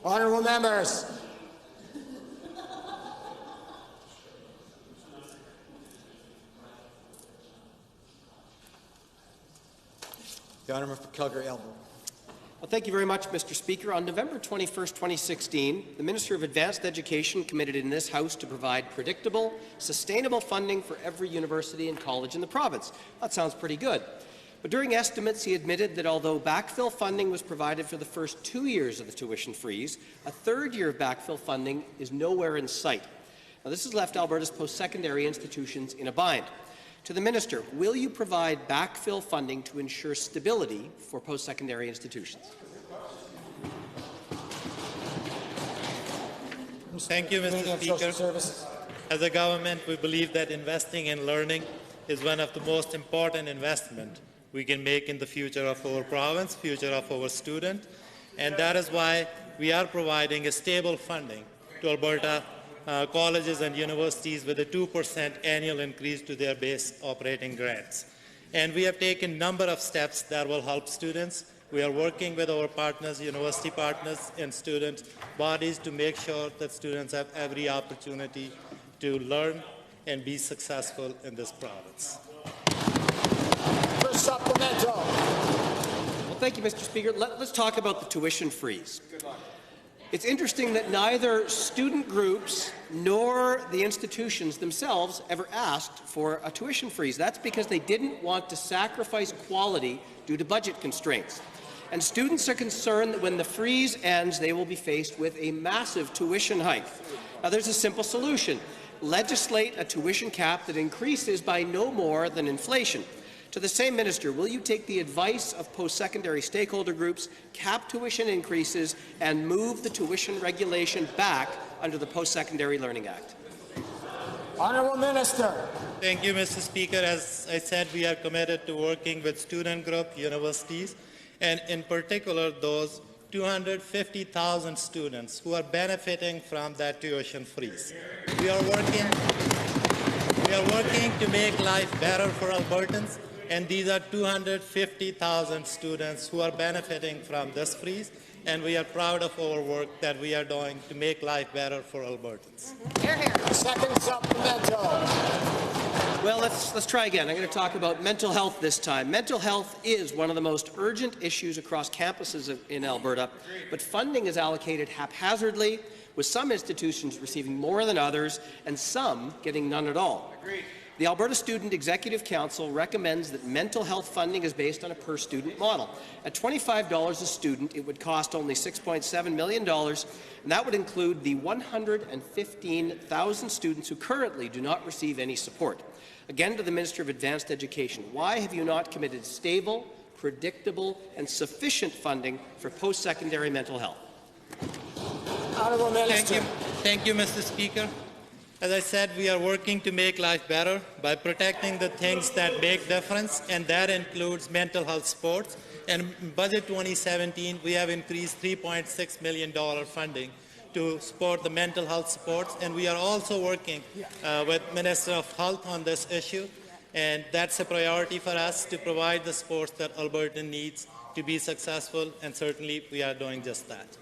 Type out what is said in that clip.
Honourable members. The honourable for Calgary Elbow. Well, thank you very much, Mr. Speaker. On November 21, 2016, the Minister of Advanced Education committed in this House to provide predictable, sustainable funding for every university and college in the province. That sounds pretty good. But during estimates, he admitted that although backfill funding was provided for the first 2 years of the tuition freeze, a third year of backfill funding is nowhere in sight. Now, this has left Alberta's post-secondary institutions in a bind. To the Minister, will you provide backfill funding to ensure stability for post-secondary institutions? Thank you, Mr. Speaker. As a government, we believe that investing in learning is one of the most important investments we can make in the future of our province, future of our students, and that is why we are providing a stable funding to Alberta colleges and universities with a 2% annual increase to their base operating grants. And we have taken a number of steps that will help students. We are working with our partners, university partners and student bodies to make sure that students have every opportunity to learn and be successful in this province. For supplemental. Well, thank you, Mr. Speaker. Let's talk about the tuition freeze. It's interesting that neither student groups nor the institutions themselves ever asked for a tuition freeze. That's because they didn't want to sacrifice quality due to budget constraints. And students are concerned that when the freeze ends, they will be faced with a massive tuition hike. Now, there's a simple solution. Legislate a tuition cap that increases by no more than inflation. To the same minister, will you take the advice of post-secondary stakeholder groups, cap tuition increases, and move the tuition regulation back under the Post-Secondary Learning Act? Honourable Minister. Thank you, Mr. Speaker. As I said, we are committed to working with student group, universities, and in particular those 250,000 students who are benefiting from that tuition freeze. We are working to make life better for Albertans, and these are 250,000 students who are benefiting from this freeze, and we are proud of our work that we are doing to make life better for Albertans. Hear, hear. Second supplemental. Well, let's try again. I'm going to talk about mental health this time. Mental health is one of the most urgent issues across campuses in Alberta, but funding is allocated haphazardly, with some institutions receiving more than others and some getting none at all. Agreed. The Alberta Student Executive Council recommends that mental health funding is based on a per-student model. At $25 a student, it would cost only $6.7 million, and that would include the 115,000 students who currently do not receive any support. Again, to the Minister of Advanced Education, why have you not committed stable, predictable, and sufficient funding for post-secondary mental health? Honourable Minister. Thank you, Mr. Speaker. As I said, we are working to make life better by protecting the things that make difference, and that includes mental health supports. And in Budget 2017, we have increased $3.6 million funding to support the mental health supports, and we are also working with Minister of Health on this issue, and that's a priority for us to provide the supports that Alberta needs to be successful, and certainly we are doing just that.